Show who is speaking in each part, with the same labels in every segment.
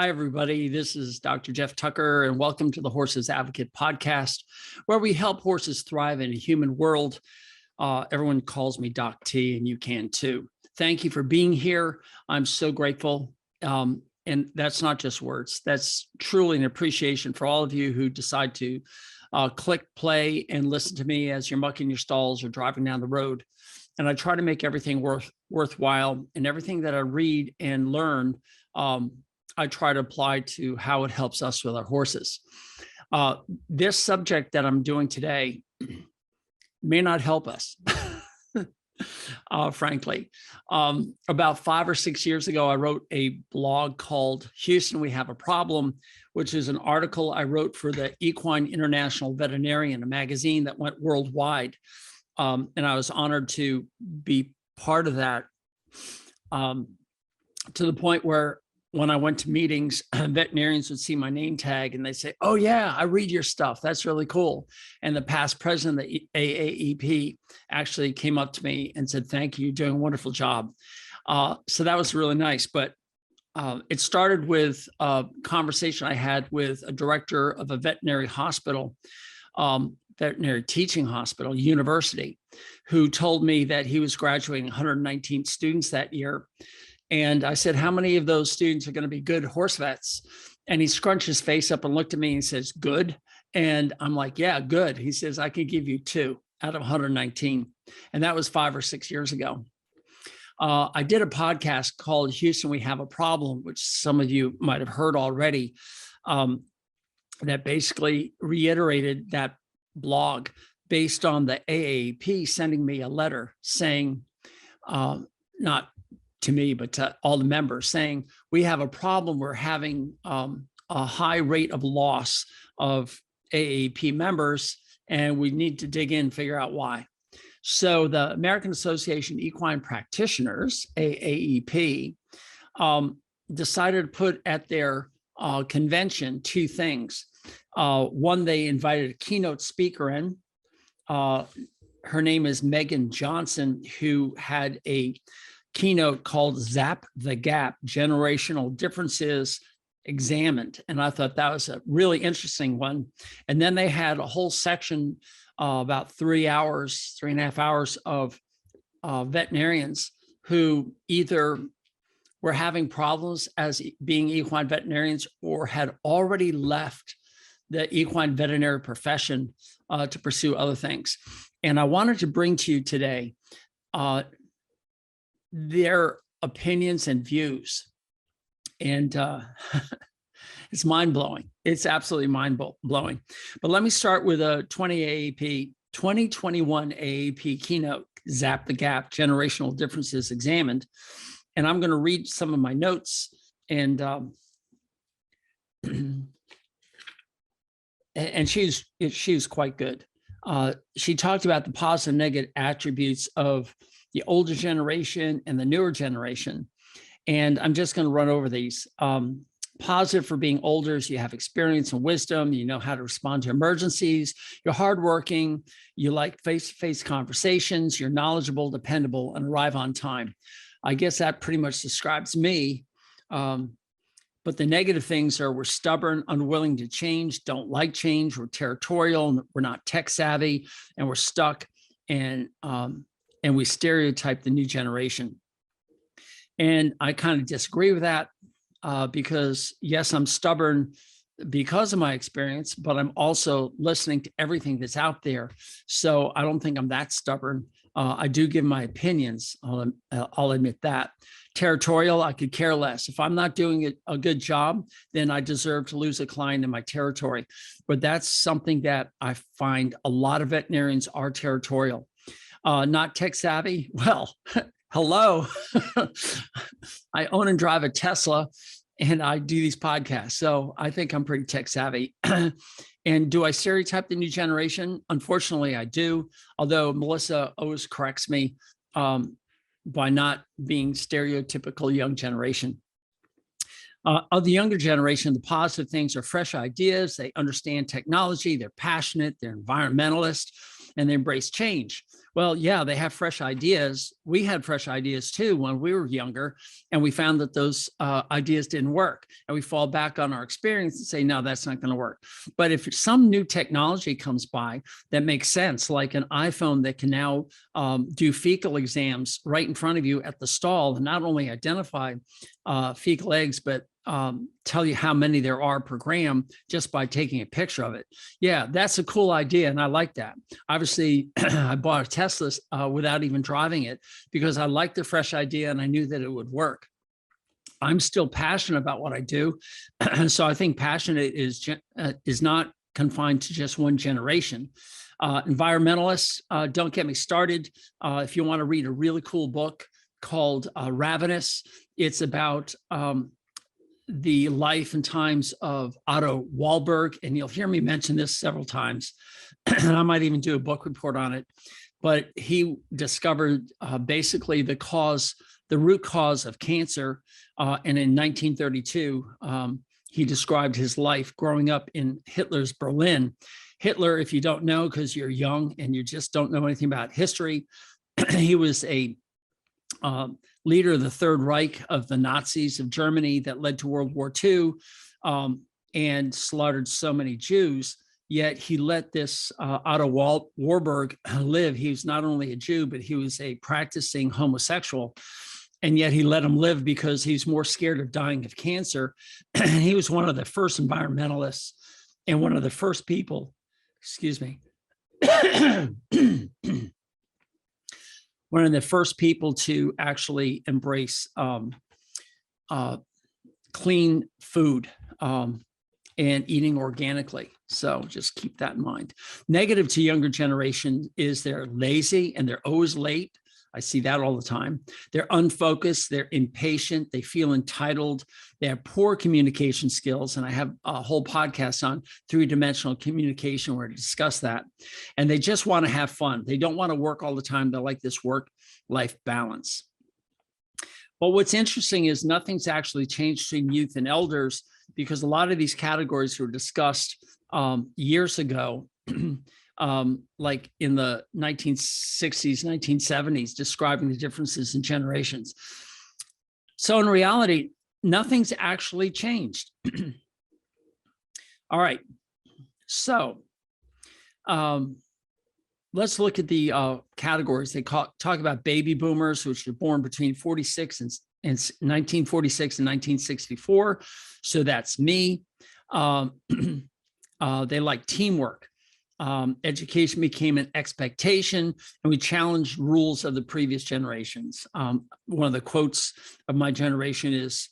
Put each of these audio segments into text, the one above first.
Speaker 1: Hi, everybody. This is Dr. Geoff Tucker, and welcome to the Horses Advocate podcast, where we help horses thrive in a human world. Everyone calls me Doc T, and you can too. Thank you for being here. I'm so grateful. And that's not just words. That's truly an appreciation for all of you who decide to click play and listen to me as you're mucking your stalls or driving down the road. And I try to make everything worthwhile, and everything that I read and learn, I try to apply to how it helps us with our horses. This subject that I'm doing today may not help us, frankly. About 5 or 6 years ago, I wrote a blog called Houston, We Have a Problem, which is an article I wrote for the Equine International Veterinarian, a magazine that went worldwide. And I was honored to be part of that, to the point where when I went to meetings, veterinarians would see my name tag and they say, "Oh yeah, I read your stuff. That's really cool." And the past president of the AAEP actually came up to me and said, "Thank you, you're doing a wonderful job." So that was really nice. But it started with a conversation I had with a director of a veterinary hospital, veterinary teaching hospital, university, who told me that he was graduating 119 students that year. And I said, "How many of those students are going to be good horse vets?" And he scrunched his face up and looked at me and says, "Good?" And I'm like, "Yeah, good." He says, "I could give you 2 out of 119. And that was 5 or 6 years ago. I did a podcast called Houston, We Have a Problem, which some of you might have heard already, that basically reiterated that blog based on the AAEP sending me a letter saying, not to me, but to all the members, saying, "We have a problem. We're having a high rate of loss of AAEP members, and we need to dig in and figure out why." So the American Association of Equine Practitioners, AAEP, decided to put at their convention 2 things. One, they invited a keynote speaker in. Her name is Megan Johnson, who had a keynote called Zap the Gap, Generational Differences Examined. And I thought that was a really interesting one. And then they had a whole section, about 3.5 hours of veterinarians who either were having problems as being equine veterinarians or had already left the equine veterinary profession to pursue other things. And I wanted to bring to you today their opinions and views. And it's mind-blowing. It's absolutely mind-blowing. But let me start with a 2021 AAEP keynote, Zap the Gap, Generational Differences Examined. And I'm going to read some of my notes. And and she's quite good. She talked about the positive and negative attributes of the older generation and the newer generation. And I'm just going to run over these. Positive for being older is you have experience and wisdom, you know how to respond to emergencies, you're hardworking, you like face-to-face conversations, you're knowledgeable, dependable, and arrive on time. I guess that pretty much describes me. But the negative things are we're stubborn, unwilling to change, don't like change, we're territorial, and we're not tech savvy, and we're stuck, and we stereotype the new generation. And I kind of disagree with that because, yes, I'm stubborn because of my experience, but I'm also listening to everything that's out there. So I don't think I'm that stubborn. I do give my opinions. I'll admit that. Territorial, I could care less. If I'm not doing a good job, then I deserve to lose a client in my territory. But that's something that I find a lot of veterinarians are territorial. Not tech savvy. Well, hello. I own and drive a Tesla and I do these podcasts. So I think I'm pretty tech savvy. And do I stereotype the new generation? Unfortunately, I do. Although Melissa always corrects me by not being stereotypical young generation. Of the younger generation, the positive things are fresh ideas. They understand technology. They're passionate. They're environmentalists. and they embrace change. Well, yeah, they have fresh ideas. We had fresh ideas too when we were younger, and we found that those ideas didn't work. And we fall back on our experience and say, no, that's not going to work. But if some new technology comes by that makes sense, like an iPhone that can now do fecal exams right in front of you at the stall, and not only identify fecal eggs, but tell you how many there are per gram just by taking a picture of it. Yeah, that's a cool idea. And I like that. Obviously, I bought a Tesla without even driving it because I liked the fresh idea and I knew that it would work. I'm still passionate about what I do. So I think passionate is not confined to just one generation. Environmentalists, don't get me started. If you want to read a really cool book called Ravenous, it's about the life and times of Otto Warburg, and you'll hear me mention this several times, and I might even do a book report on it. But he discovered basically the root cause of cancer, and in 1932, he described his life growing up in Hitler's Berlin. Hitler, if you don't know, because you're young and you just don't know anything about history, he was a leader of the Third Reich of the Nazis of Germany that led to World War II, and slaughtered so many Jews. Yet he let this Otto Warburg live. He was not only a Jew, but he was a practicing homosexual. And yet he let him live because he's more scared of dying of cancer. And he was one of the first environmentalists and one of the first people, one of the first people to actually embrace clean food and eating organically. So just keep that in mind. Negative to younger generation is they're lazy and they're always late. I see that all the time. They're unfocused, they're impatient, they feel entitled, they have poor communication skills. And I have a whole podcast on three-dimensional communication where to discuss that. And they just want to have fun. They don't want to work all the time. They like this work-life balance. But what's interesting is nothing's actually changed between youth and elders, because a lot of these categories were discussed years ago, like in the 1960s, 1970s, describing the differences in generations. So in reality, nothing's actually changed. All right, so let's look at the categories. They talk about baby boomers, which were born between 1946 and 1964. So that's me. They like teamwork. Education became an expectation, and we challenged rules of the previous generations. One of the quotes of my generation is,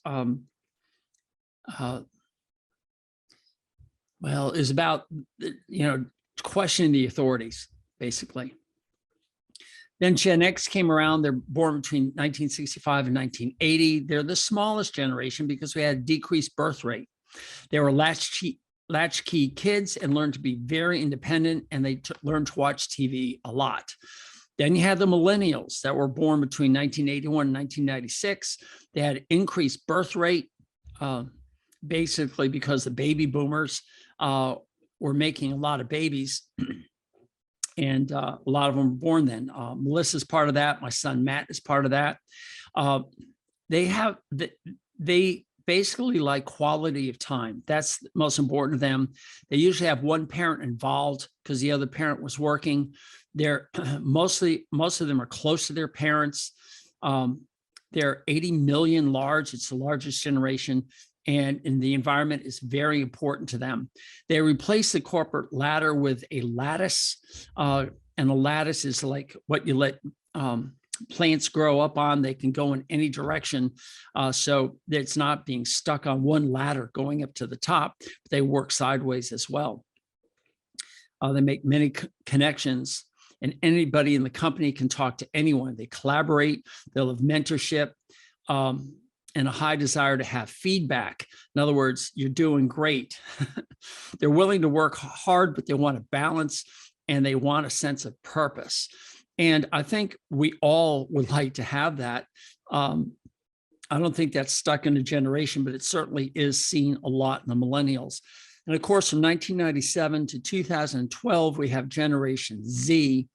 Speaker 1: is about, questioning the authorities, basically. Then Gen X came around. They're born between 1965 and 1980. They're the smallest generation because we had a decreased birth rate. They were latchkey kids and learned to be very independent, and they learned to watch TV a lot. Then you had the millennials that were born between 1981 and 1996. They had increased birth rate, basically because the baby boomers were making a lot of babies. And a lot of them were born then. Melissa's part of that. My son, Matt, is part of that. They basically like quality of time. That's most important to them. They usually have one parent involved because the other parent was working. They're most of them are close to their parents. They're 80 million large. It's the largest generation. And the environment is very important to them. They replace the corporate ladder with a lattice. And a lattice is like what you let plants grow up on. They can go in any direction. So it's not being stuck on one ladder going up to the top, but they work sideways as well. They make many connections, and anybody in the company can talk to anyone. They collaborate, they'll have mentorship, and a high desire to have feedback. In other words, you're doing great. They're willing to work hard, but they want a balance and they want a sense of purpose. And I think we all would like to have that. I don't think that's stuck in a generation, but it certainly is seen a lot in the millennials. And of course, from 1997 to 2012, we have Generation Z,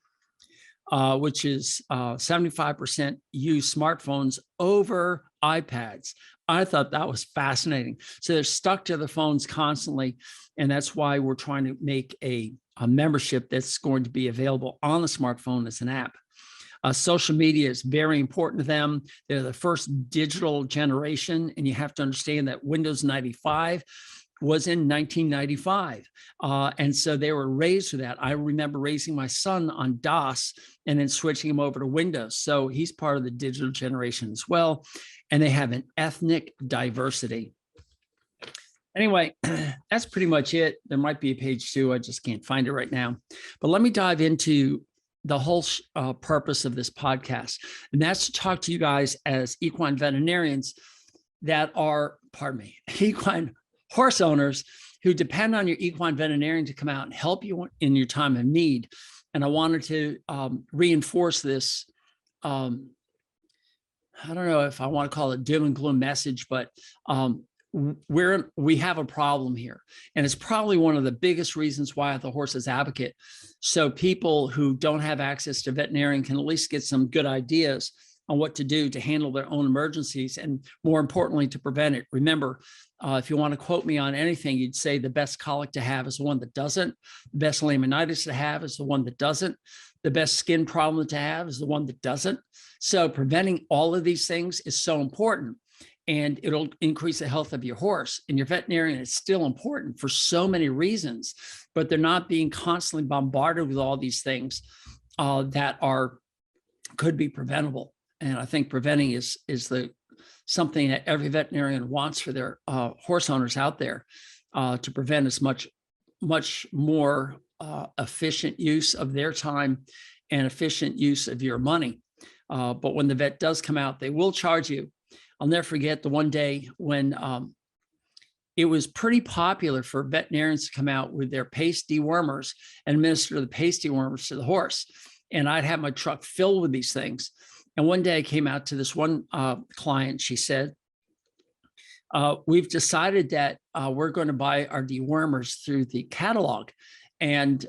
Speaker 1: which is 75% use smartphones over iPads. I thought that was fascinating. So they're stuck to the phones constantly. And that's why we're trying to make a membership that's going to be available on the smartphone as an app. Social media is very important to them. They're the first digital generation, and you have to understand that Windows 95 was in 1995. And so they were raised for that. I remember raising my son on DOS and then switching him over to Windows. So he's part of the digital generation as well. And they have an ethnic diversity. Anyway, that's pretty much it. There might be a page 2. I just can't find it right now. But let me dive into the whole purpose of this podcast. And that's to talk to you guys as equine veterinarians that are, equine horse owners who depend on your equine veterinarian to come out and help you in your time of need. And I wanted to reinforce this. I don't know if I want to call it doom and gloom message, but we have a problem here. And it's probably one of the biggest reasons why I'm the horses advocate. So people who don't have access to veterinarian can at least get some good ideas on what to do to handle their own emergencies, and more importantly, to prevent it. Remember, if you want to quote me on anything, you'd say the best colic to have is the one that doesn't. The best laminitis to have is the one that doesn't. The best skin problem to have is the one that doesn't. So preventing all of these things is so important, and it'll increase the health of your horse. And your veterinarian is still important for so many reasons, but they're not being constantly bombarded with all these things that could be preventable. And I think preventing is something that every veterinarian wants for their horse owners out there, to prevent as much more efficient use of their time and efficient use of your money. But when the vet does come out, they will charge you. I'll never forget the one day when it was pretty popular for veterinarians to come out with their paste dewormers and administer the paste dewormers to the horse. And I'd have my truck filled with these things. And one day I came out to this one client. She said, we've decided that we're going to buy our dewormers through the catalog and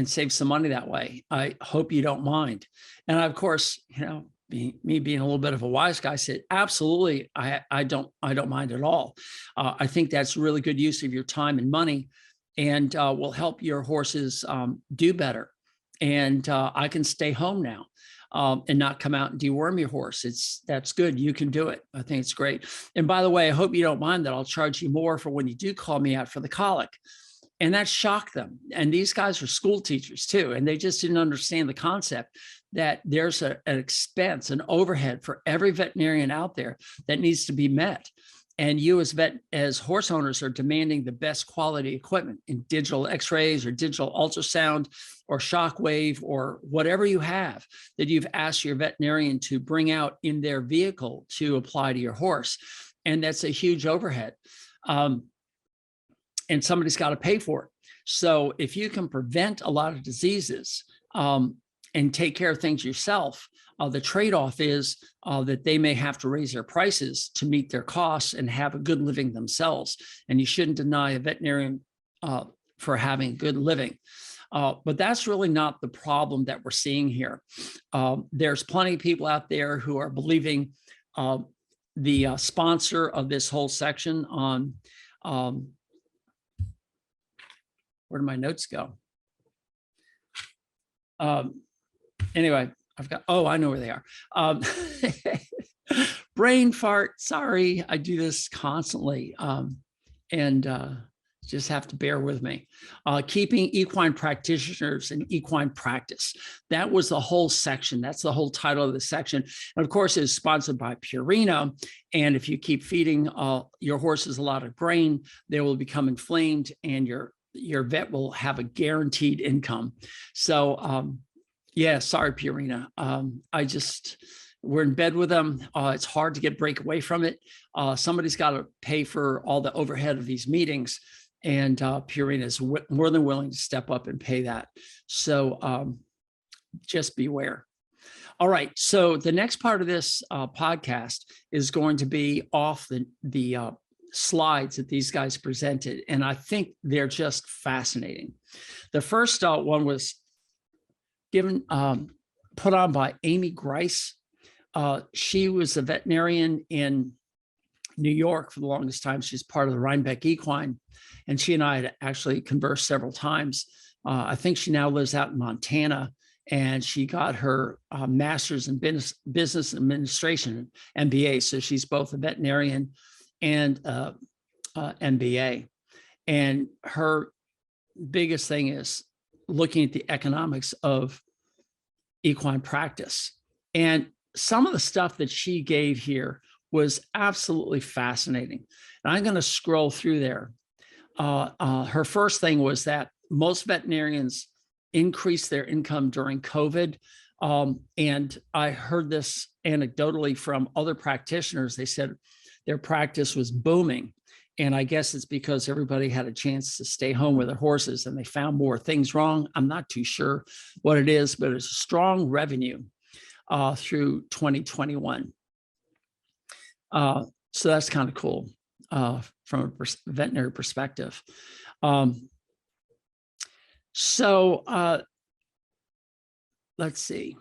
Speaker 1: save some money that way. I hope you don't mind. And I, of course, me being a little bit of a wise guy, said, absolutely, I don't mind at all. I think that's really good use of your time and money, and will help your horses do better. And I can stay home now and not come out and deworm your horse. That's good. You can do it. I think it's great. And by the way, I hope you don't mind that I'll charge you more for when you do call me out for the colic. And that shocked them. And these guys are school teachers too. And they just didn't understand the concept that there's an expense, an overhead for every veterinarian out there that needs to be met. And you as horse owners are demanding the best quality equipment in digital x-rays or digital ultrasound or shockwave or whatever you have that you've asked your veterinarian to bring out in their vehicle to apply to your horse. And that's a huge overhead. And somebody's got to pay for it. So if you can prevent a lot of diseases and take care of things yourself, the trade-off is that they may have to raise their prices to meet their costs and have a good living themselves. And you shouldn't deny a veterinarian for having good living. But that's really not the problem that we're seeing here. There's plenty of people out there who are believing the sponsor of this whole section on, where do my notes go? Anyway, I've got, I know where they are. Brain fart, sorry, I do this constantly. Just have to bear with me. Keeping equine practitioners in equine practice. That was the whole section. That's the whole title of the section. And of course, it's sponsored by Purina. And if you keep feeding your horses a lot of grain, they will become inflamed and your vet will have a guaranteed income. So yeah, sorry, Purina. We're in bed with them. It's hard to break away from it. Somebody's got to pay for all the overhead of these meetings, and Purina is more than willing to step up and pay that. So just beware. All right, so the next part of this podcast is going to be off the slides that these guys presented, and I think they're just fascinating. The first one was given, put on by Amy Grice. She was a veterinarian in New York for the longest time. She's part of the Rhinebeck Equine, and she and I had actually conversed several times. I think she now lives out in Montana, and she got her master's in business administration, MBA. So she's both a veterinarian and MBA. And her biggest thing is looking at the economics of equine practice. And some of the stuff that she gave here was absolutely fascinating. And I'm going to scroll through there. Her first thing was that most veterinarians increased their income during COVID. And I heard this anecdotally from other practitioners. They said their practice was booming. And I guess it's because everybody had a chance to stay home with their horses and they found more things wrong. I'm not too sure what it is, but it's a strong revenue through 2021. So that's kind of cool from a veterinary perspective. Let's see.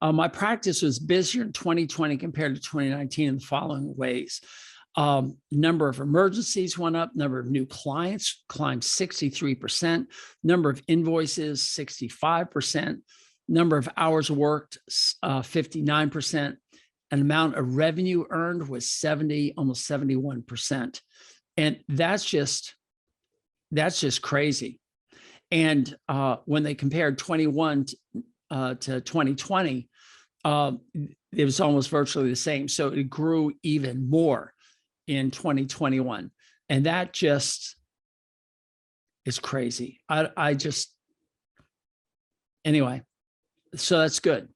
Speaker 1: My practice was busier in 2020 compared to 2019 in the following ways. Number of emergencies went up, number of new clients climbed 63%, number of invoices 65%, number of hours worked 59%, an amount of revenue earned was 70, almost 71%. And that's just crazy. And when they compared 21 to 2020, it was almost virtually the same. So it grew even more in 2021. And that just is crazy. Anyway, so that's good.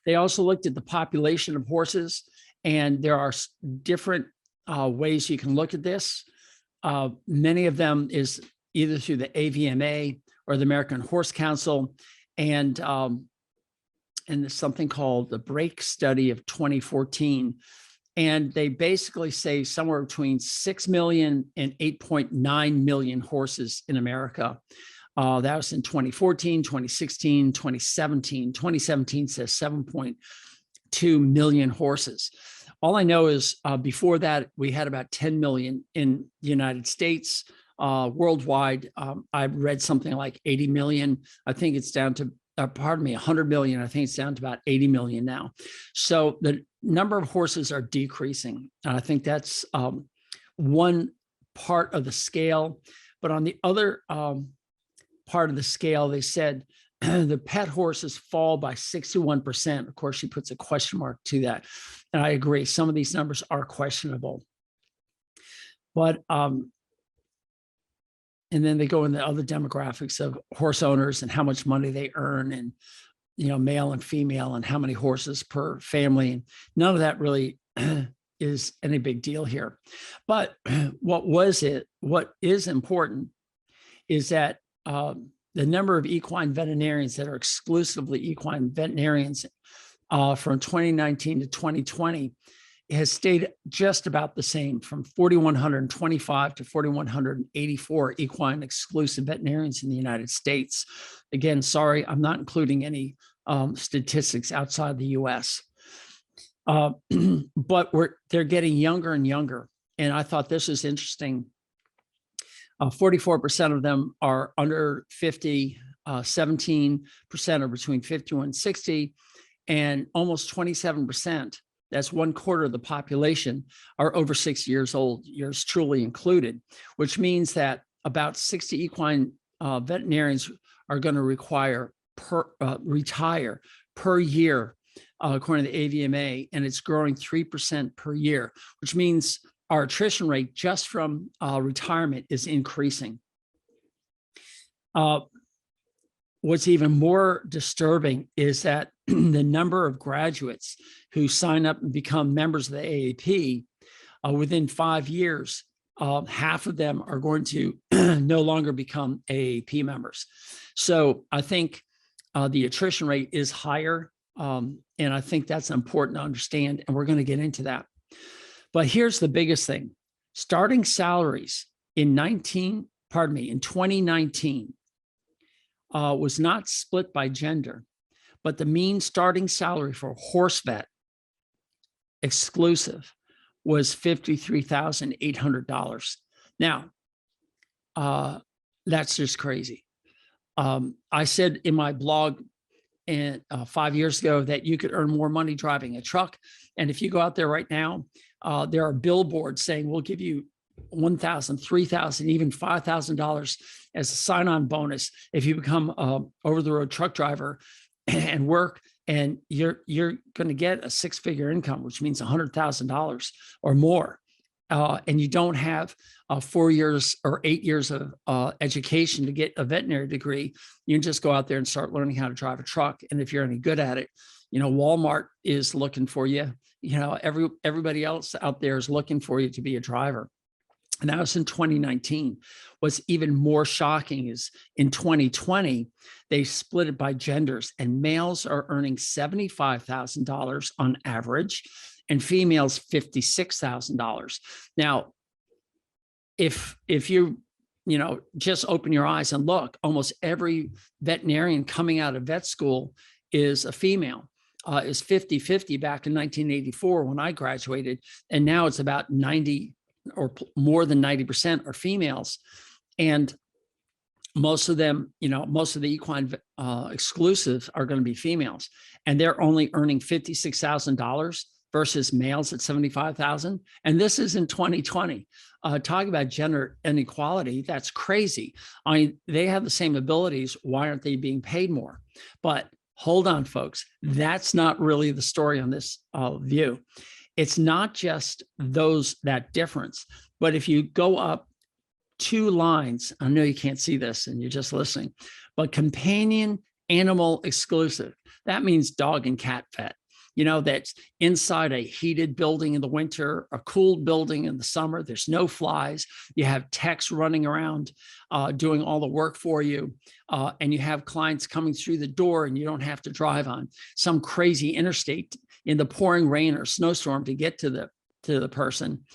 Speaker 1: They also looked at the population of horses, and there are different ways you can look at this. Many of them is either through the AVMA or the American Horse Council, and there's something called the Break Study of 2014. And they basically say somewhere between 6 million and 8.9 million horses in America. That was in 2014, 2016, 2017. 2017 says 7.2 million horses. All I know is before that, we had about 10 million in the United States. Worldwide, I read something like 80 million. I think it's down to, 100 million. I think it's down to about 80 million now. So the number of horses are decreasing. And I think that's one part of the scale. But on the other part of the scale, they said the pet horses fall by 61%. Of course, she puts a question mark to that. And I agree, some of these numbers are questionable. But and then they go into other demographics of horse owners and how much money they earn, and male and female, and how many horses per family. And none of that really is any big deal here. But what is important is that the number of equine veterinarians that are exclusively equine veterinarians from 2019 to 2020 has stayed just about the same, from 4,125 to 4,184 equine exclusive veterinarians in the United States. Again, sorry, I'm not including any statistics outside the US. But they're getting younger and younger. And I thought this was interesting. 44% of them are under 50, 17% are between 51 and 60, and almost 27%, that's 1/4 of the population, are over 6 years old, yours truly included, which means that about 60 equine veterinarians are going to retire per year, according to the AVMA, and it's growing 3% per year, which means our attrition rate just from retirement is increasing. What's even more disturbing is that the number of graduates who sign up and become members of the AAEP within 5 years, half of them are going to no longer become AAEP members. So I think the attrition rate is higher, and I think that's important to understand, and we're going to get into that. But here's the biggest thing. Starting salaries in 2019 was not split by gender, but the mean starting salary for a horse vet exclusive was $53,800. Now, that's just crazy. I said in my blog 5 years ago that you could earn more money driving a truck. And if you go out there right now, there are billboards saying we'll give you $1,000, $3,000, even $5,000 as a sign-on bonus if you become an over-the-road truck driver and work, and you're going to get a six-figure income, which means $100,000 or more. And you don't have 4 years or 8 years of education to get a veterinary degree. You can just go out there and start learning how to drive a truck. And if you're any good at it, Walmart is looking for you. Everybody else out there is looking for you to be a driver. And that was in 2019. What's even more shocking is in 2020, they split it by genders, and males are earning $75,000 on average, and females $56,000. Now, if you just open your eyes and look, almost every veterinarian coming out of vet school is a female. Is 50-50 back in 1984 when I graduated, and now it's about 90 or more than 90% are females. And most of them, most of the equine exclusives are going to be females, and they're only earning $56,000 versus males at 75,000. And this is in 2020. Talk about gender inequality. That's crazy. I mean, they have the same abilities. Why aren't they being paid more? But hold on, folks. That's not really the story on this view. It's not just that difference, but if you go up 2 lines, I know you can't see this and you're just listening, but companion animal exclusive, that means dog and cat vet. That's inside a heated building in the winter, a cooled building in the summer. There's no flies. You have techs running around doing all the work for you. And you have clients coming through the door, and you don't have to drive on some crazy interstate in the pouring rain or snowstorm to get to the person.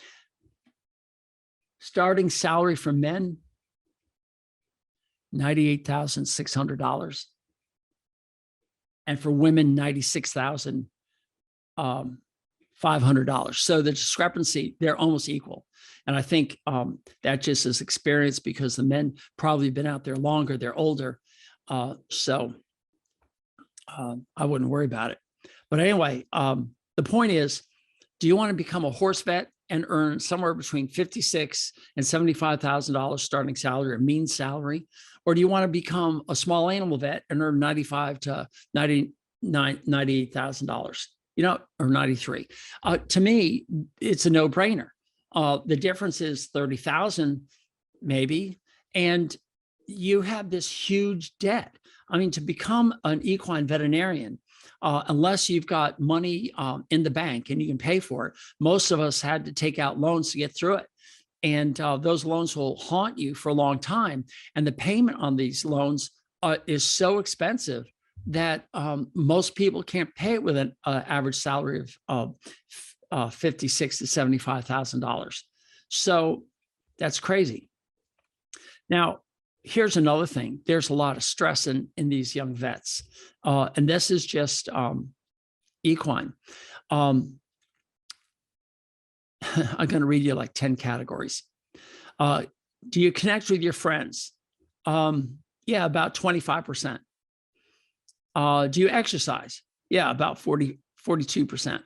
Speaker 1: Starting salary for men, $98,600. And for women, $96,500. So the discrepancy, they're almost equal. And I think that just is experience, because the men probably been out there longer, they're older. So I wouldn't worry about it. But anyway, the point is, do you want to become a horse vet and earn somewhere between $56,000 and $75,000 starting salary, or mean salary? Or do you want to become a small animal vet and earn $95,000 to $98,000, or $93,000? To me, it's a no-brainer. The difference is $30,000 maybe, and you have this huge debt. I mean, to become an equine veterinarian, unless you've got money in the bank and you can pay for it, most of us had to take out loans to get through it. And those loans will haunt you for a long time. And the payment on these loans is so expensive that most people can't pay it with an average salary of $56,000 to $75,000. So that's crazy. Now, here's another thing. There's a lot of stress in these young vets. And this is just equine. I'm going to read you like 10 categories. Do you connect with your friends? Yeah, about 25%. Do you exercise? Yeah, about 42%.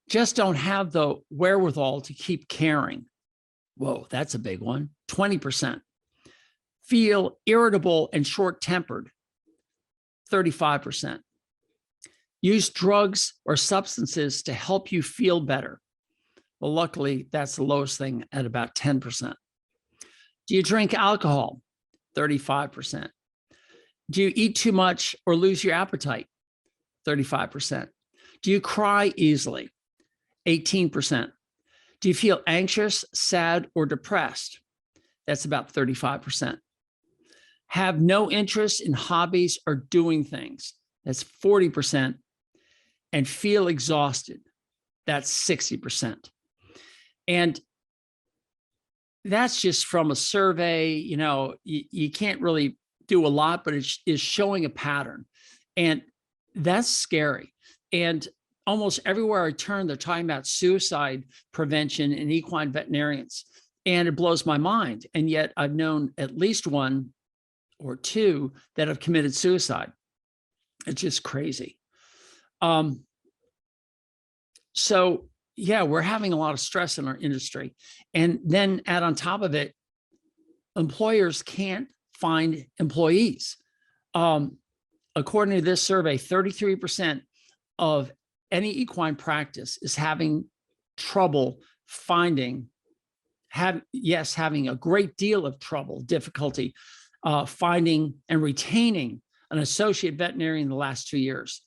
Speaker 1: Just don't have the wherewithal to keep caring. Whoa, that's a big one. 20%. Feel irritable and short-tempered. 35%. Use drugs or substances to help you feel better. Well, luckily, that's the lowest thing at about 10%. Do you drink alcohol? 35%. Do you eat too much or lose your appetite? 35%. Do you cry easily? 18%. Do you feel anxious, sad, or depressed? That's about 35%. Have no interest in hobbies or doing things? That's 40%. And feel exhausted? That's 60%. And that's just from a survey. You can't really do a lot, but it is showing a pattern. And that's scary. And almost everywhere I turn, they're talking about suicide prevention in equine veterinarians. And it blows my mind. And yet I've known at least one or two that have committed suicide. It's just crazy. So yeah, we're having a lot of stress in our industry. And then add on top of it, employers can't find employees. According to this survey, 33% of any equine practice is having trouble finding, having a great deal of trouble, difficulty finding and retaining an associate veterinarian in the last 2 years,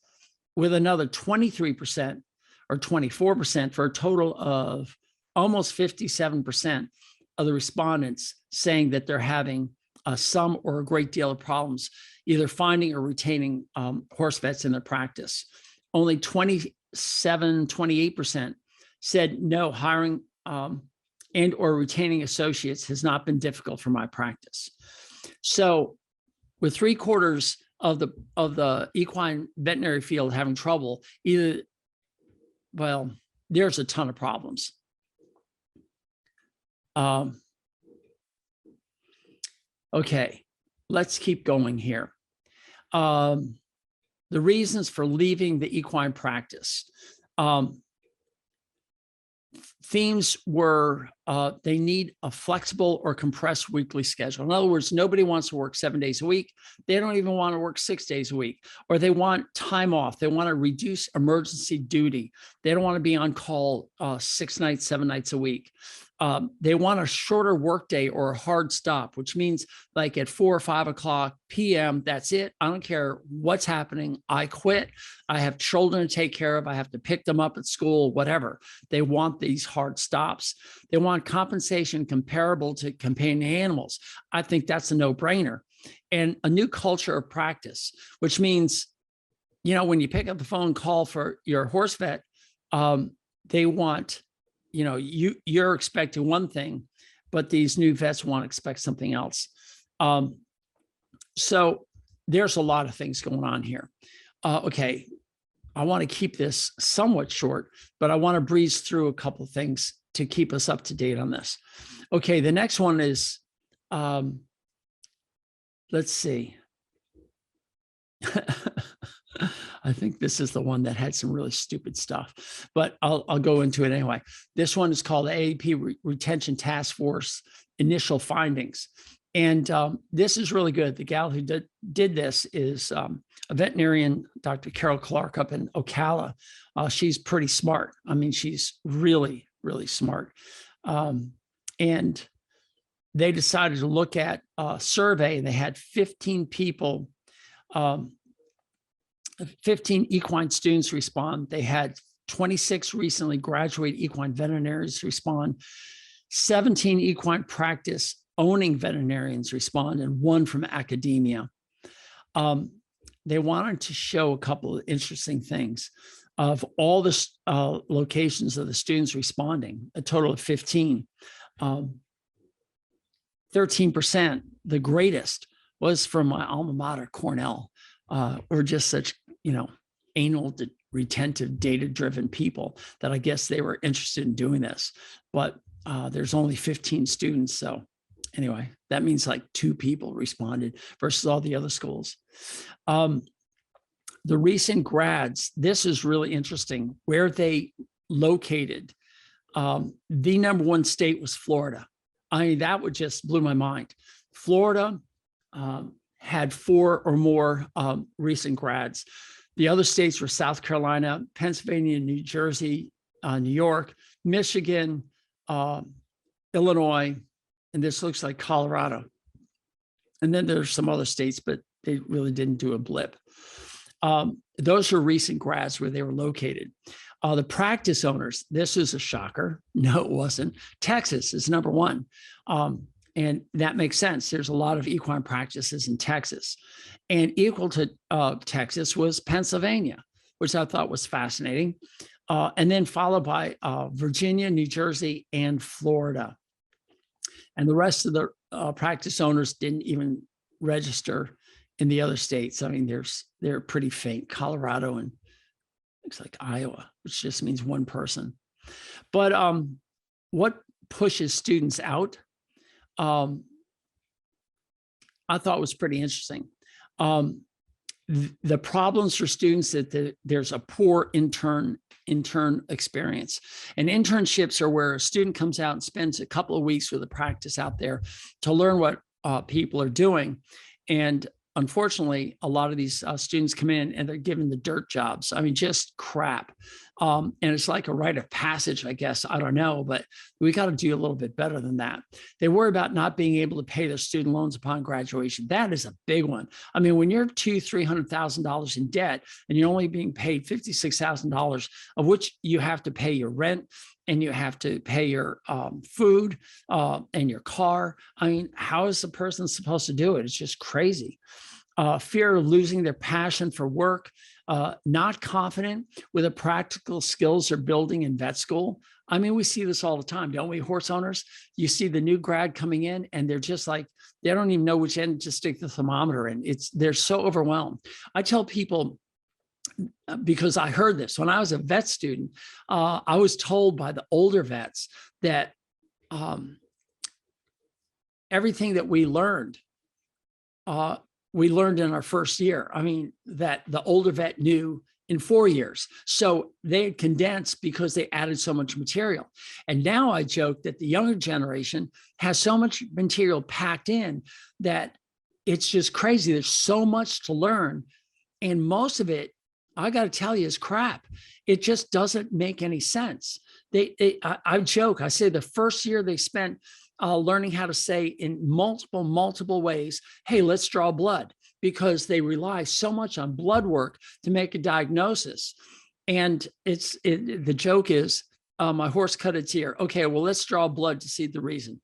Speaker 1: with another 23% or 24% for a total of almost 57% of the respondents saying that they're having some or a great deal of problems either finding or retaining horse vets in their practice. Only 28% said no, hiring and or retaining associates has not been difficult for my practice. So with 3/4 of the equine veterinary field having trouble, there's a ton of problems. Okay, let's keep going here. The reasons for leaving the equine practice. Themes were they need a flexible or compressed weekly schedule. In other words, nobody wants to work 7 days a week. They don't even want to work 6 days a week, or they want time off. They want to reduce emergency duty. They don't want to be on call 6 nights, 7 nights a week. They want a shorter workday or a hard stop, which means like at 4 or 5 o'clock p.m., that's it. I don't care what's happening. I quit. I have children to take care of. I have to pick them up at school, whatever. They want these hard stops. They want compensation comparable to companion animals. I think that's a no-brainer. And a new culture of practice, which means, when you pick up the phone call for your horse vet, they want, you're expecting one thing, but these new vets want to expect something else. So there's a lot of things going on here. Okay, I want to keep this somewhat short, but I want to breeze through a couple of things to keep us up to date on this. Okay, the next one is, let's see. I think this is the one that had some really stupid stuff, but I'll go into it anyway. This one is called the AAEP Retention Task Force Initial Findings. And this is really good. The gal who did this is a veterinarian, Dr. Carol Clark up in Ocala. She's pretty smart. I mean, she's really, really smart. And they decided to look at a survey. They had 15 people, 15 equine students respond. They had 26 recently graduated equine veterinarians respond, 17 equine practice owning veterinarians respond, and 1 from academia. They wanted to show a couple of interesting things. Of all the locations of the students responding, a total of 15, 13%, the greatest, was from my alma mater, Cornell. We're just such, anal retentive, data-driven people that I guess they were interested in doing this. But there's only 15 students, so anyway, that means like 2 people responded versus all the other schools. The recent grads, this is really interesting, where they located. The #1 state was Florida. I mean, that would just blew my mind. Florida had 4 or more recent grads. The other states were South Carolina, Pennsylvania, New Jersey, New York, Michigan, Illinois, and this looks like Colorado. And then there's some other states, but they really didn't do a blip. Those are recent grads where they were located. The practice owners, this is a shocker. No, it wasn't. Texas is #1. And that makes sense. There's a lot of equine practices in Texas. And equal to Texas was Pennsylvania, which I thought was fascinating. and then followed by Virginia, New Jersey, and Florida. And the rest of the practice owners didn't even register in the other states. I mean, they're pretty faint. Colorado and looks like Iowa, which just means one person. But what pushes students out, I thought was pretty interesting. The problems for students that there's a poor intern experience. And internships are where a student comes out and spends a couple of weeks with a practice out there to learn what people are doing. And unfortunately, a lot of these students come in and they're given the dirt jobs. I mean, just crap. And it's like a rite of passage, I guess. I don't know, but we got to do a little bit better than that. They worry about not being able to pay their student loans upon graduation. That is a big one. I mean, when you're $200,000-$300,000 in debt and you're only being paid $56,000, of which you have to pay your rent and you have to pay your food and your car. I mean, how is the person supposed to do it? It's just crazy. Fear of losing their passion for work, not confident with the practical skills they're building in vet school. I mean, we see this all the time, don't we, horse owners? You see the new grad coming in and they're just like, they don't even know which end to stick the thermometer in. They're so overwhelmed. I tell people, because I heard this when I was a vet student, I was told by the older vets that everything that we learned in our first year. I mean, that the older vet knew in 4 years. So they had condensed because they added so much material. And now I joke that the younger generation has so much material packed in that it's just crazy. There's so much to learn. And most of it, I got to tell you, is crap. It just doesn't make any sense. I joke, I say the first year they spent learning how to say in multiple ways, hey, let's draw blood, because they rely so much on blood work to make a diagnosis. And the joke is, my horse cut its ear. Okay, well, let's draw blood to see the reason.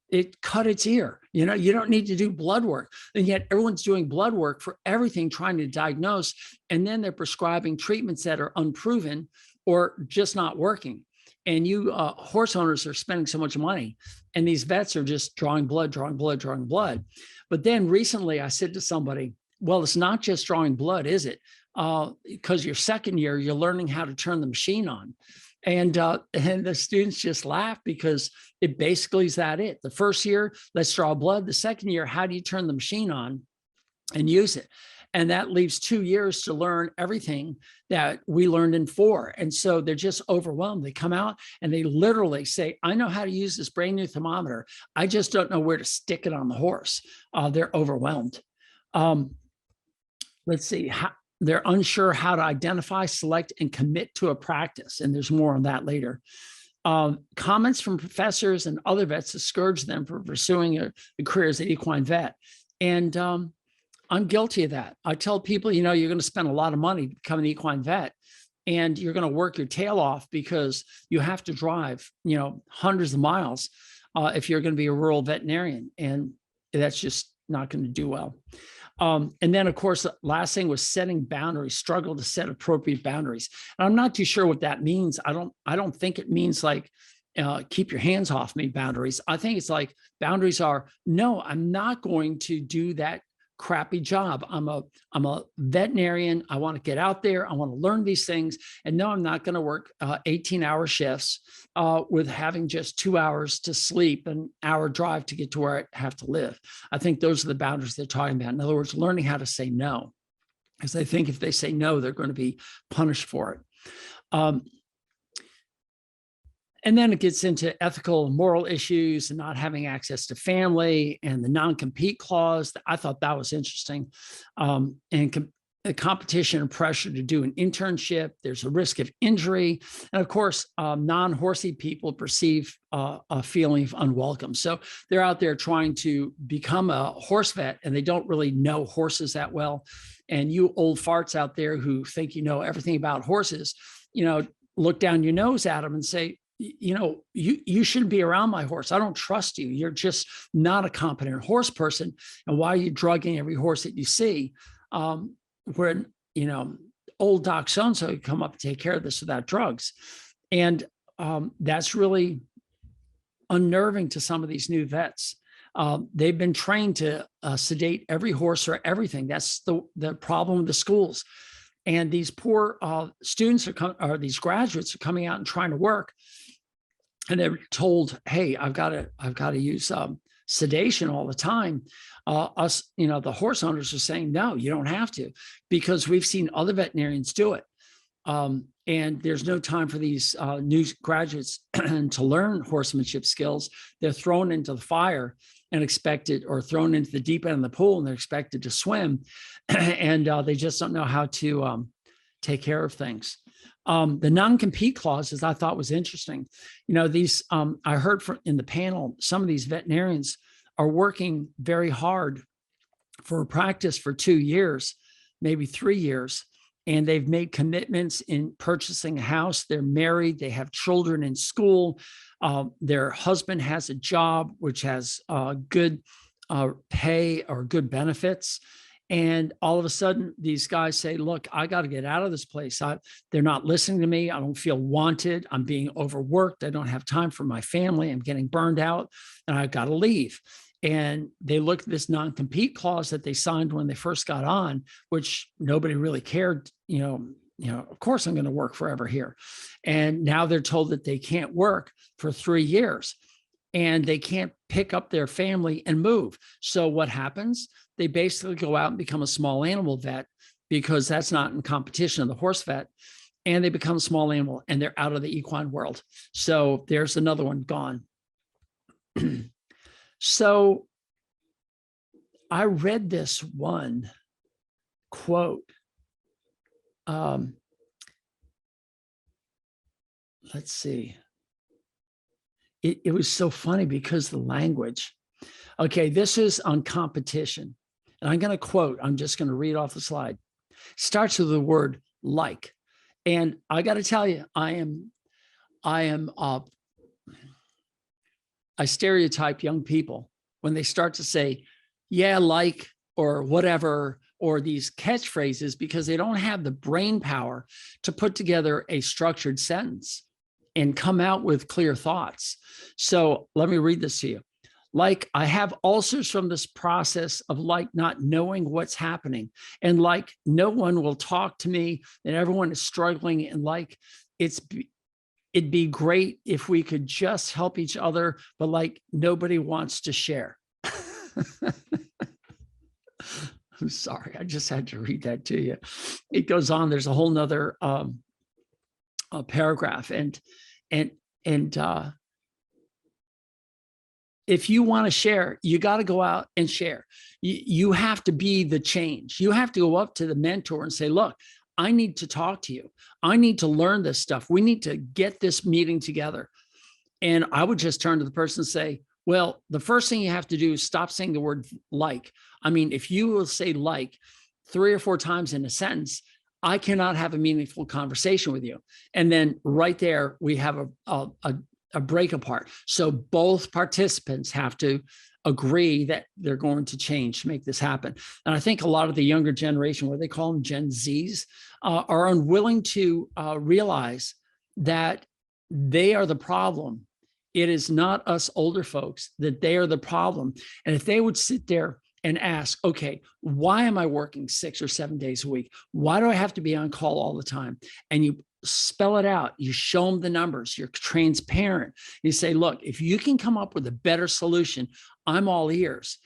Speaker 1: It cut its ear. You know, you don't need to do blood work. And yet everyone's doing blood work for everything, trying to diagnose. And then they're prescribing treatments that are unproven or just not working. And you horse owners are spending so much money, and these vets are just drawing blood. But then recently I said to somebody, well, it's not just drawing blood, is it? Because your second year, you're learning how to turn the machine on. And the students just laugh, because it basically is that it. The first year, let's draw blood. The second year, how do you turn the machine on and use it? And that leaves 2 years to learn everything that we learned in 4. And so they're just overwhelmed. They come out and they literally say, I know how to use this brand new thermometer. I just don't know where to stick it on the horse. They're overwhelmed. Let's see. They're unsure how to identify, select, and commit to a practice. And there's more on that later. Comments from professors and other vets discourage them from pursuing a career as an equine vet. And I'm guilty of that. I tell people, you know, you're going to spend a lot of money to become an equine vet, and you're going to work your tail off because you have to drive, you know, hundreds of miles if you're going to be a rural veterinarian. And that's just not going to do well. And then, of course, the last thing was setting boundaries, struggle to set appropriate boundaries. And I'm not too sure what that means. I don't think it means like, keep your hands off me boundaries. I think it's like boundaries are, no, I'm not going to do that crappy job. I'm a veterinarian. I want to get out there. I want to learn these things. And no, I'm not going to work 18-hour shifts with having just 2 hours to sleep, an hour drive to get to where I have to live. I think those are the boundaries they're talking about. In other words, learning how to say no, because they think if they say no, they're going to be punished for it. And then it gets into ethical and moral issues and not having access to family and the non-compete clause. I thought that was interesting. And the competition and pressure to do an internship. There's a risk of injury. And of course, non-horsey people perceive a feeling of unwelcome. So they're out there trying to become a horse vet, and they don't really know horses that well. And you old farts out there who think you know everything about horses, you know, look down your nose at them and say, you know, you shouldn't be around my horse. I don't trust you. You're just not a competent horse person. And why are you drugging every horse that you see? Where, you know, old doc so-and-so could come up and take care of this without drugs. And that's really unnerving to some of these new vets. They've been trained to sedate every horse or everything. That's the problem with the schools. And these poor students or these graduates are coming out and trying to work, and they're told, "Hey, I've got to use sedation all the time." The horse owners are saying, "No, you don't have to," because we've seen other veterinarians do it. And there's no time for these new graduates to learn horsemanship skills. They're thrown into the fire and expected, or thrown into the deep end of the pool, and they're expected to swim, and they just don't know how to take care of things. The non-compete clauses I thought was interesting. I heard in the panel, some of these veterinarians are working very hard for practice for 2 years, maybe 3 years, and they've made commitments in purchasing a house. They're married, they have children in school. Their husband has a job which has good pay or good benefits. And all of a sudden, these guys say, "Look, I got to get out of this place. They're not listening to me. I don't feel wanted. I'm being overworked. I don't have time for my family. I'm getting burned out, and I've got to leave." And they look at this non-compete clause that they signed when they first got on, which nobody really cared. Of course I'm going to work forever here. And now they're told that they can't work for 3 years, and they can't pick up their family and move. So what happens? They basically go out and become a small animal vet, because that's not in competition of the horse vet, and they become a small animal, and they're out of the equine world. So there's another one gone. So I read this one quote. Let's see. It was so funny because the language. Okay, this is on competition. And I'm going to quote, I'm just going to read off the slide. Starts with the word "like." And I got to tell you, I stereotype young people when they start to say, "Yeah, like," or whatever, or these catchphrases, because they don't have the brain power to put together a structured sentence and come out with clear thoughts. So let me read this to you. "Like, I have ulcers from this process of not knowing what's happening, and no one will talk to me, and everyone is struggling, and it'd be great if we could just help each other, but nobody wants to share." I'm sorry, I just had to read that to you. It goes on. There's a whole nother paragraph, and if you want to share, you got to go out and share. You have to be the change. You have to go up to the mentor and say, "Look, I need to talk to you. I need to learn this stuff. We need to get this meeting together." And I would just turn to the person and say, "Well, the first thing you have to do is stop saying the word like." I mean, if you will say "like" 3 or 4 times in a sentence, I cannot have a meaningful conversation with you. And then right there, we have a break apart. So both participants have to agree that they're going to change to make this happen. And I think a lot of the younger generation, what they call them Gen Zs, are unwilling to realize that they are the problem. It is not us older folks, that they are the problem. And if they would sit there and ask, "Okay, why am I working 6 or 7 days a week? Why do I have to be on call all the time?" And you spell it out, you show them the numbers, you're transparent. You say, "Look, if you can come up with a better solution, I'm all ears."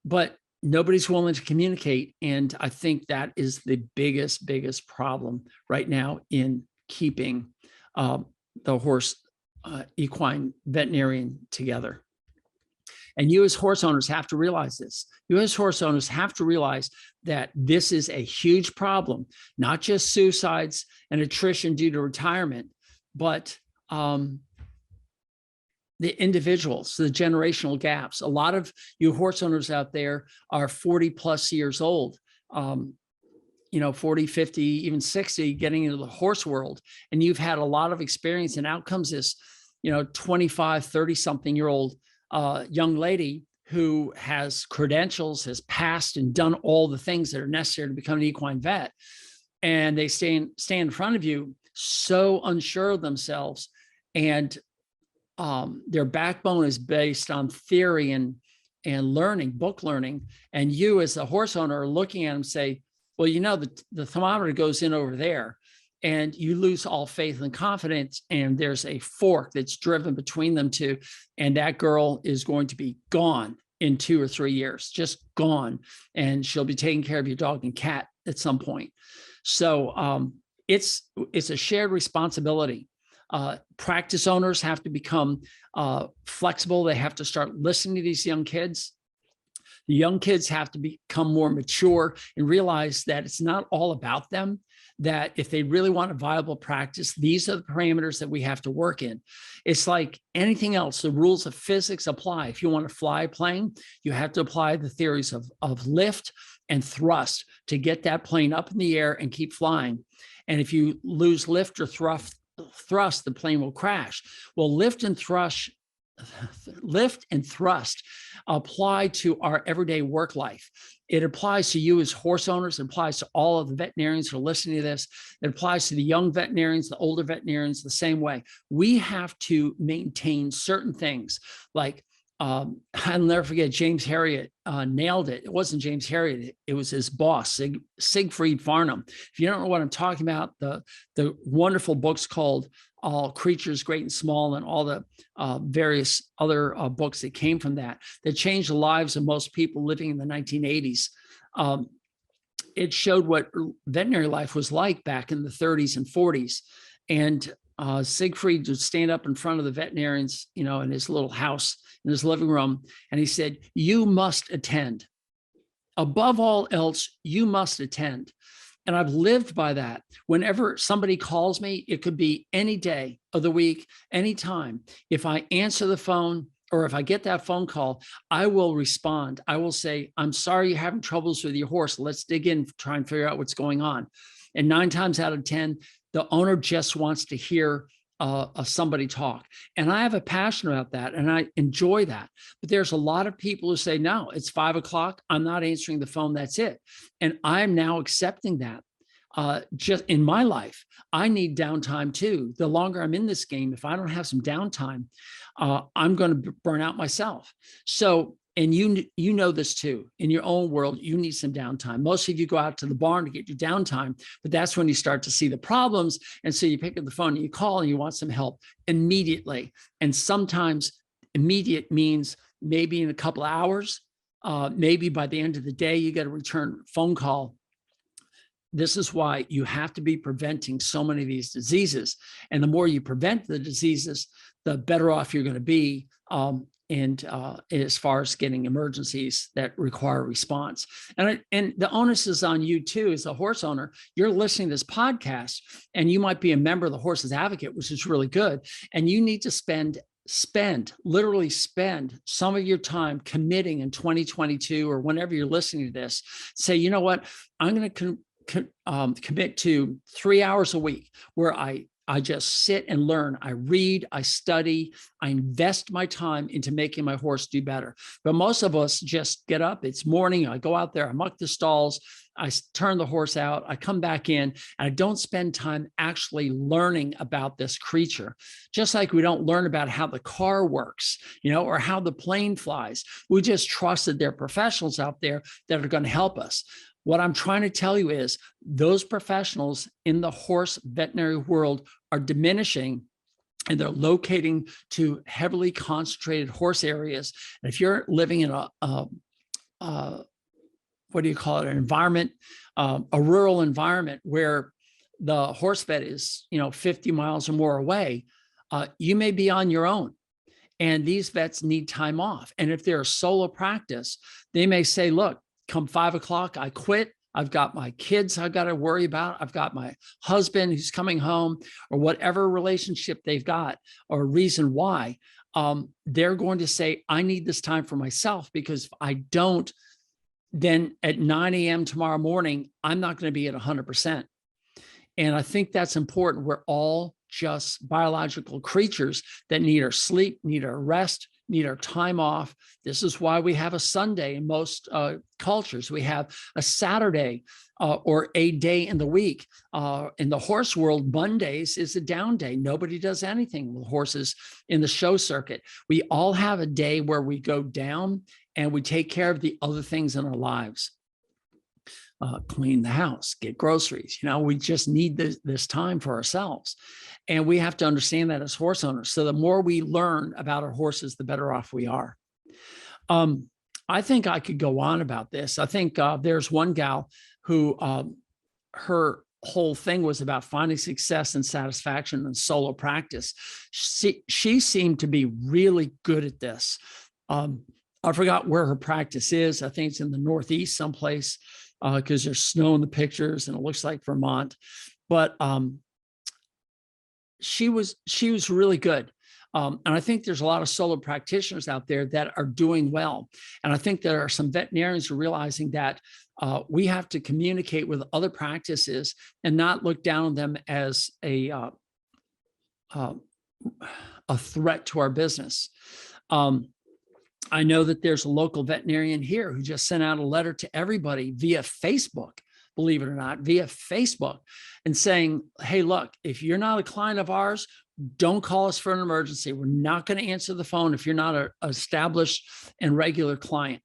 Speaker 1: But nobody's willing to communicate. And I think that is the biggest problem right now in keeping the horse equine veterinarian together. And you as horse owners have to realize this. You as horse owners have to realize that this is a huge problem, not just suicides and attrition due to retirement, but the individuals, the generational gaps. A lot of you horse owners out there are 40 plus years old, 40, 50, even 60, getting into the horse world. And you've had a lot of experience, and out comes this, 25, 30 something year old young lady who has credentials, has passed and done all the things that are necessary to become an equine vet. and they stand in front of you so unsure of themselves, and their backbone is based on theory and learning, book learning. And you as the horse owner are looking at them, say, well, you know, the thermometer goes in over there, and you lose all faith and confidence. And there's a fork that's driven between them two. And that girl is going to be gone in 2 or 3 years, just gone. And she'll be taking care of your dog and cat at some point. So it's a shared responsibility. Practice owners have to become flexible. They have to start listening to these young kids. The young kids have to become more mature and realize that it's not all about them, that if they really want a viable practice, these are the parameters that we have to work in. It's like anything else. The rules of physics apply. If you want to fly a plane, you have to apply the theories of lift and thrust to get that plane up in the air and keep flying. And if you lose lift or thrust, the plane will crash. Well, lift and thrust apply to our everyday work life. It applies to you as horse owners. It applies to all of the veterinarians who are listening to this. It applies to the young veterinarians, the older veterinarians, the same way. We have to maintain certain things like, I'll never forget, James Herriot nailed it. It wasn't James Herriot. It was his boss, Siegfried Farnham. If you don't know what I'm talking about, the wonderful books called All Creatures Great and Small, and all the various other books that came from that changed the lives of most people living in the 1980s. It showed what veterinary life was like back in the 30s and 40s. And Siegfried would stand up in front of the veterinarians, you know, in his little house, in his living room. And he said, you must attend. Above all else, you must attend. And I've lived by that. Whenever somebody calls me, it could be any day of the week, anytime. If I answer the phone, or if I get that phone call, I will respond. I will say, I'm sorry you're having troubles with your horse. Let's dig in, try and figure out what's going on. And 9 times out of 10, the owner just wants to hear somebody talk. And I have a passion about that, and I enjoy that. But there's a lot of people who say, no, it's 5 o'clock. I'm not answering the phone. That's it. And I'm now accepting that. Just in my life, I need downtime too. The longer I'm in this game, if I don't have some downtime, I'm going to burn out myself. So, and you know this too, in your own world, you need some downtime. Most of you go out to the barn to get your downtime, but that's when you start to see the problems. And so you pick up the phone and you call and you want some help immediately. And sometimes immediate means maybe in a couple of hours, maybe by the end of the day, you get a return phone call. This is why you have to be preventing so many of these diseases. And the more you prevent the diseases, the better off you're going to be. And as far as getting emergencies that require response. And the onus is on you too, as a horse owner. You're listening to this podcast, and you might be a member of the Horses Advocate, which is really good. And you need to literally spend some of your time committing in 2022, or whenever you're listening to this, say, you know what, I'm going to commit to 3 hours a week where I just sit and learn. I read, I study, I invest my time into making my horse do better. But most of us just get up, it's morning, I go out there, I muck the stalls, I turn the horse out, I come back in, and I don't spend time actually learning about this creature. Just like we don't learn about how the car works, you know, or how the plane flies. We just trust that there are professionals out there that are going to help us. What I'm trying to tell you is those professionals in the horse veterinary world are diminishing, and they're locating to heavily concentrated horse areas. And if you're living in an environment, a rural environment where the horse vet is, 50 miles or more away, you may be on your own. And these vets need time off. And if they're a solo practice, they may say, look, come 5 o'clock, I quit. I've got my kids I've got to worry about. I've got my husband who's coming home, or whatever relationship they've got, or reason why. They're going to say, I need this time for myself, because if I don't, then at 9 a.m. tomorrow morning, I'm not going to be at 100%. And I think that's important. We're all just biological creatures that need our sleep, need our rest, need our time off. This is why we have a Sunday in most cultures. We have a Saturday or a day in the week. In the horse world, Mondays is a down day. Nobody does anything with horses in the show circuit. We all have a day where we go down and we take care of the other things in our lives. Clean the house, get groceries. We just need this time for ourselves. And we have to understand that as horse owners. So the more we learn about our horses, the better off we are. I think I could go on about this. I think there's one gal who her whole thing was about finding success and satisfaction in solo practice. She seemed to be really good at this. I forgot where her practice is. I think it's in the Northeast someplace, because there's snow in the pictures and it looks like Vermont. But she was really good. And I think there's a lot of solo practitioners out there that are doing well. And I think there are some veterinarians who are realizing that we have to communicate with other practices and not look down on them as a threat to our business. I know that there's a local veterinarian here who just sent out a letter to everybody via Facebook, believe it or not, via Facebook, and saying, hey, look, if you're not a client of ours, don't call us for an emergency. We're not going to answer the phone if you're not an established and regular client.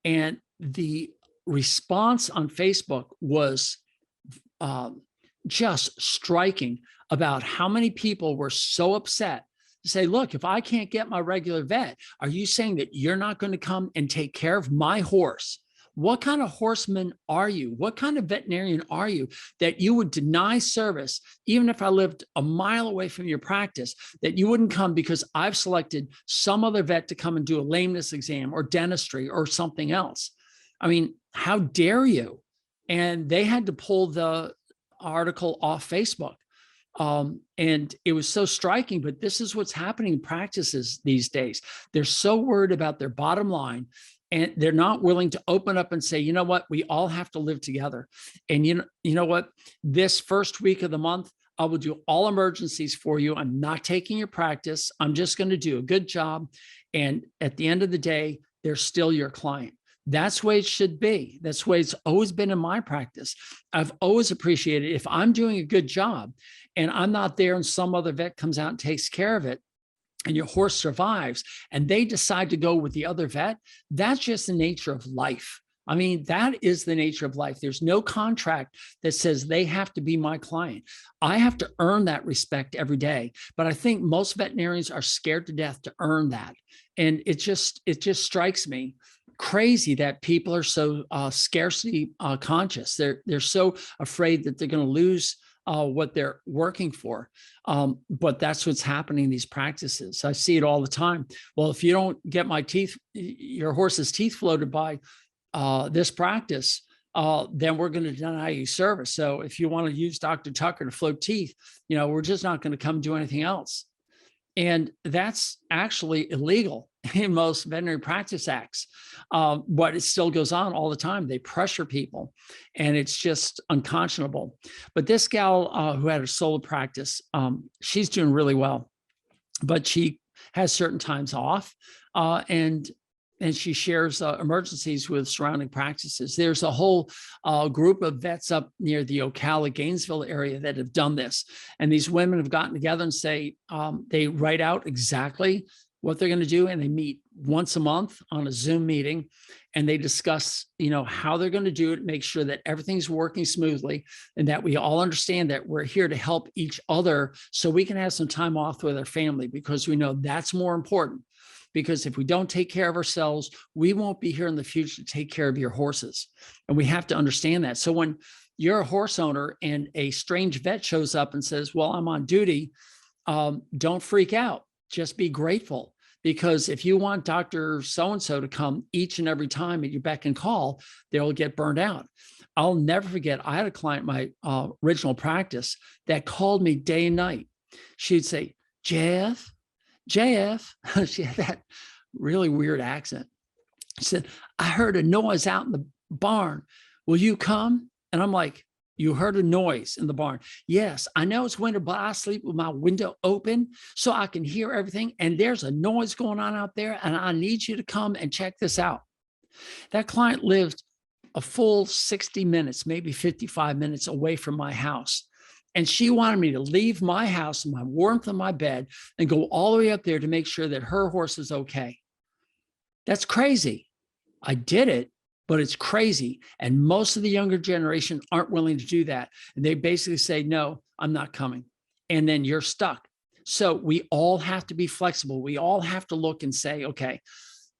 Speaker 1: And the response on Facebook was just striking about how many people were so upset to say, look, if I can't get my regular vet, are you saying that you're not going to come and take care of my horse? What kind of horseman are you? What kind of veterinarian are you that you would deny service, even if I lived a mile away from your practice, that you wouldn't come because I've selected some other vet to come and do a lameness exam or dentistry or something else? I mean, how dare you? And they had to pull the article off Facebook. And it was so striking, but this is what's happening in practices these days. They're so worried about their bottom line, and they're not willing to open up and say, you know what, we all have to live together. And you know what, this first week of the month, I will do all emergencies for you. I'm not taking your practice. I'm just going to do a good job. And at the end of the day, they're still your client. That's the way it should be. That's the way it's always been in my practice. I've always appreciated if I'm doing a good job and I'm not there and some other vet comes out and takes care of it, and your horse survives and they decide to go with the other vet, that's just the nature of life. I mean, that is the nature of life. There's no contract that says they have to be my client. I have to earn that respect every day. But I think most veterinarians are scared to death to earn that. And it just strikes me crazy that people are so scarcity conscious. They're so afraid that they're going to lose what they're working for. But that's what's happening in these practices. I see it all the time. Well, if you don't get your horse's teeth floated by this practice, then we're going to deny you service. So if you want to use Dr. Tucker to float teeth, we're just not going to come do anything else. And that's actually illegal in most veterinary practice acts. But it still goes on all the time. They pressure people and it's just unconscionable. But this gal who had a solo practice, she's doing really well, but she has certain times off and she shares emergencies with surrounding practices. There's a whole group of vets up near the Ocala, Gainesville area that have done this. And these women have gotten together and say, they write out exactly what they're going to do. And they meet once a month on a Zoom meeting and they discuss, how they're going to do it, make sure that everything's working smoothly and that we all understand that we're here to help each other so we can have some time off with our family, because we know that's more important. Because if we don't take care of ourselves, we won't be here in the future to take care of your horses. And we have to understand that. So when you're a horse owner and a strange vet shows up and says, well, I'm on duty, don't freak out. Just be grateful. Because if you want Dr. So-and-so to come each and every time at your beck and call, they'll get burned out. I'll never forget, I had a client in my original practice that called me day and night. She'd say, Geoff, she had that really weird accent. She said, I heard a noise out in the barn. Will you come? And I'm like, You heard a noise in the barn. Yes, I know it's winter, but I sleep with my window open so I can hear everything. And there's a noise going on out there, and I need you to come and check this out. That client lived a full 60 minutes, maybe 55 minutes away from my house. And she wanted me to leave my house, my warmth of my bed, and go all the way up there to make sure that her horse is okay. That's crazy. I did it, but it's crazy. And most of the younger generation aren't willing to do that. And they basically say, no, I'm not coming. And then you're stuck. So we all have to be flexible. We all have to look and say, okay,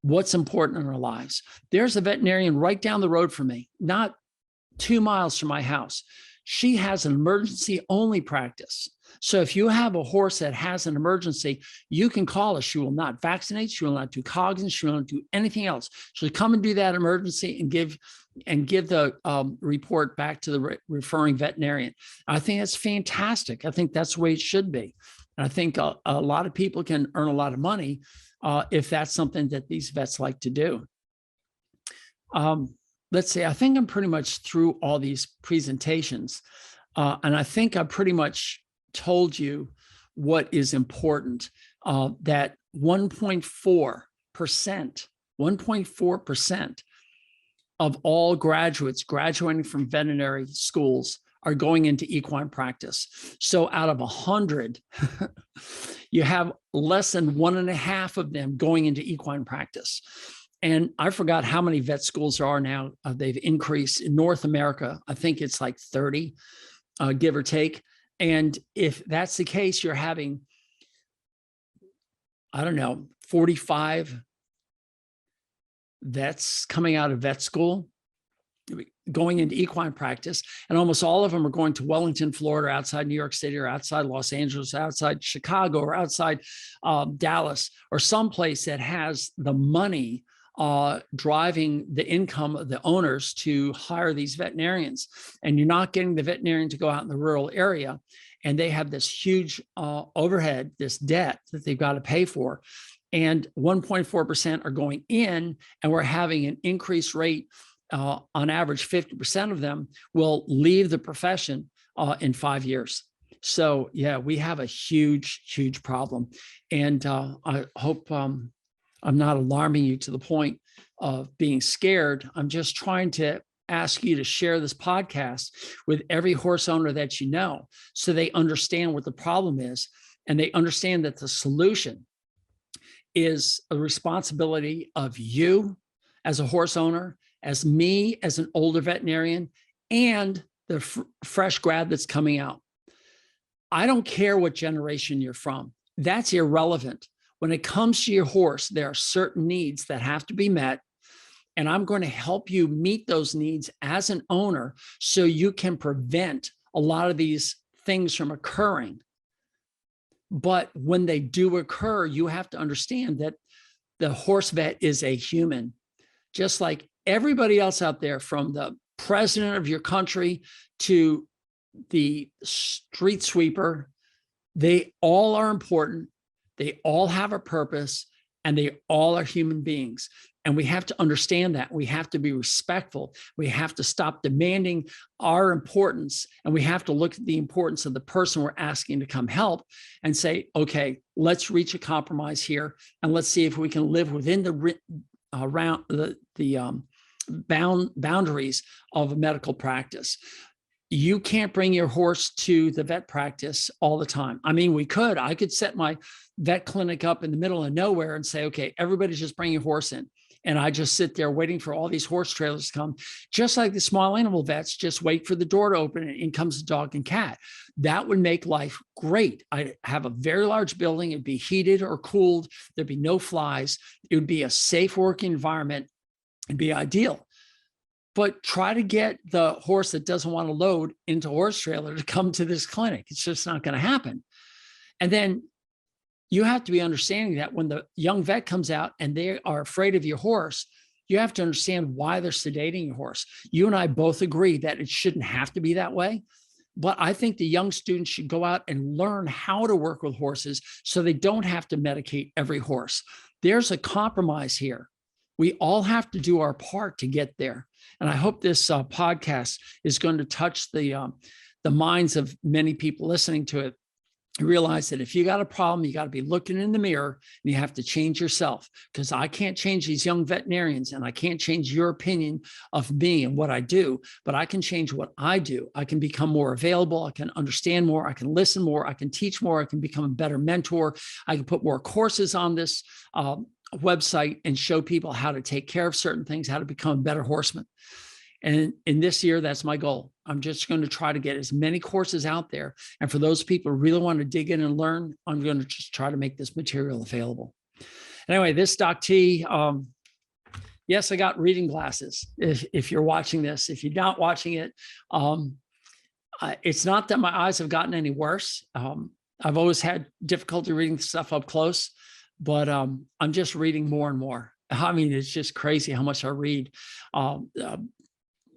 Speaker 1: what's important in our lives? There's a veterinarian right down the road from me, not 2 miles from my house. She has an emergency only practice. So if you have a horse that has an emergency, you can call her. She will not vaccinate. She will not do cognizance. She will not do anything else. She'll come and do that emergency and give the report back to the referring veterinarian. I think that's fantastic. I think that's the way it should be. And I think a lot of people can earn a lot of money if that's something that these vets like to do. Let's see, I think I'm pretty much through all these presentations. And I think I pretty much told you what is important, that 1.4% of all graduates graduating from veterinary schools are going into equine practice. So out of 100, you have less than 1.5 of them going into equine practice. And I forgot how many vet schools there are now. They've increased in North America. I think it's like 30, give or take. And if that's the case, you're having, I don't know, 45 vets coming out of vet school, going into equine practice. And almost all of them are going to Wellington, Florida, outside New York City, or outside Los Angeles, outside Chicago, or outside Dallas, or someplace that has the money driving the income of the owners to hire these veterinarians. And you're not getting the veterinarian to go out in the rural area, and they have this huge overhead, this debt that they've got to pay for. And 1.4% are going in, and we're having an increased rate. On average, 50% of them will leave the profession in 5 years. So yeah, we have a huge, huge problem. And I hope I'm not alarming you to the point of being scared. I'm just trying to ask you to share this podcast with every horse owner that you know, so they understand what the problem is, and they understand that the solution is a responsibility of you as a horse owner, as me as an older veterinarian, and the fresh grad that's coming out. I don't care what generation you're from. That's irrelevant. When it comes to your horse, there are certain needs that have to be met, and I'm going to help you meet those needs as an owner so you can prevent a lot of these things from occurring. But when they do occur, you have to understand that the horse vet is a human, just like everybody else out there, from the president of your country to the street sweeper. They all are important. They all have a purpose, and they all are human beings. And we have to understand that. We have to be respectful. We have to stop demanding our importance, and we have to look at the importance of the person we're asking to come help and say, okay, let's reach a compromise here, and let's see if we can live within the boundaries of a medical practice. You can't bring your horse to the vet practice all the time. I mean, I could set my vet clinic up in the middle of nowhere and say, okay, everybody just bring your horse in. And I just sit there waiting for all these horse trailers to come, just like the small animal vets just wait for the door to open and in comes the dog and cat. That would make life great. I'd have a very large building. It'd be heated or cooled. There'd be no flies. It would be a safe working environment. It'd be ideal. But try to get the horse that doesn't want to load into a horse trailer to come to this clinic. It's just not going to happen. And then you have to be understanding that when the young vet comes out and they are afraid of your horse, you have to understand why they're sedating your horse. You and I both agree that it shouldn't have to be that way. But I think the young students should go out and learn how to work with horses so they don't have to medicate every horse. There's a compromise here. We all have to do our part to get there. And I hope this podcast is going to touch the minds of many people listening to it. Realize that if you got a problem, you got to be looking in the mirror and you have to change yourself, because I can't change these young veterinarians and I can't change your opinion of me and what I do, but I can change what I do. I can become more available. I can understand more. I can listen more. I can teach more. I can become a better mentor. I can put more courses on this website and show people how to take care of certain things, how to become a better horseman. And in this year, that's my goal. I'm just going to try to get as many courses out there. And for those people who really want to dig in and learn, I'm going to just try to make this material available. Anyway, this Doc T, yes, I got reading glasses. If you're watching this, if you're not watching it, it's not that my eyes have gotten any worse. I've always had difficulty reading stuff up close, but I'm just reading more and more. I mean, it's just crazy how much I read.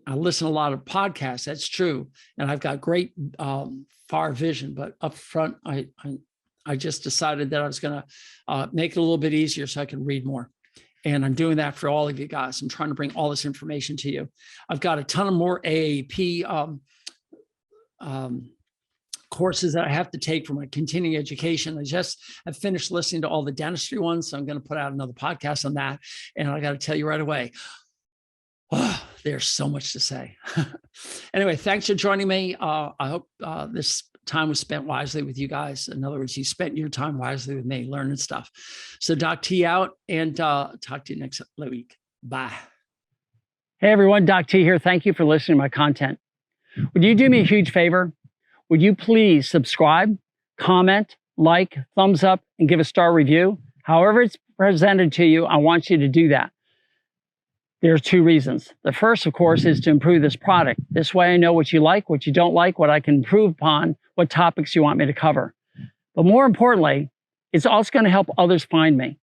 Speaker 1: I listen to a lot of podcasts. That's true. And I've got great far vision, but up front, I just decided that I was going to make it a little bit easier so I can read more. And I'm doing that for all of you guys. I'm trying to bring all this information to you. I've got a ton of more AAEP courses that I have to take for my continuing education. I've finished listening to all the dentistry ones. So I'm going to put out another podcast on that. And I got to tell you right away, there's so much to say. Anyway, thanks for joining me. I hope this time was spent wisely with you guys. In other words, you spent your time wisely with me, learning stuff. So Doc T out, and talk to you next week. Bye. Hey, everyone. Doc T here. Thank you for listening to my content. Would you do me a huge favor? Would you please subscribe, comment, like, thumbs up, and give a star review? However it's presented to you, I want you to do that. There's two reasons. The first, of course, is to improve this product. This way I know what you like, what you don't like, what I can improve upon, what topics you want me to cover. But more importantly, it's also going to help others find me.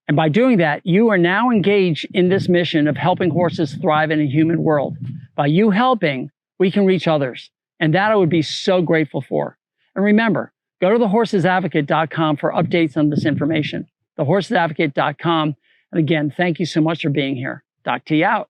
Speaker 1: And by doing that, you are now engaged in this mission of helping horses thrive in a human world. By you helping, we can reach others. And that I would be so grateful for. And remember, go to thehorsesadvocate.com for updates on this information. Thehorsesadvocate.com. And again, thank you so much for being here. Doc T out.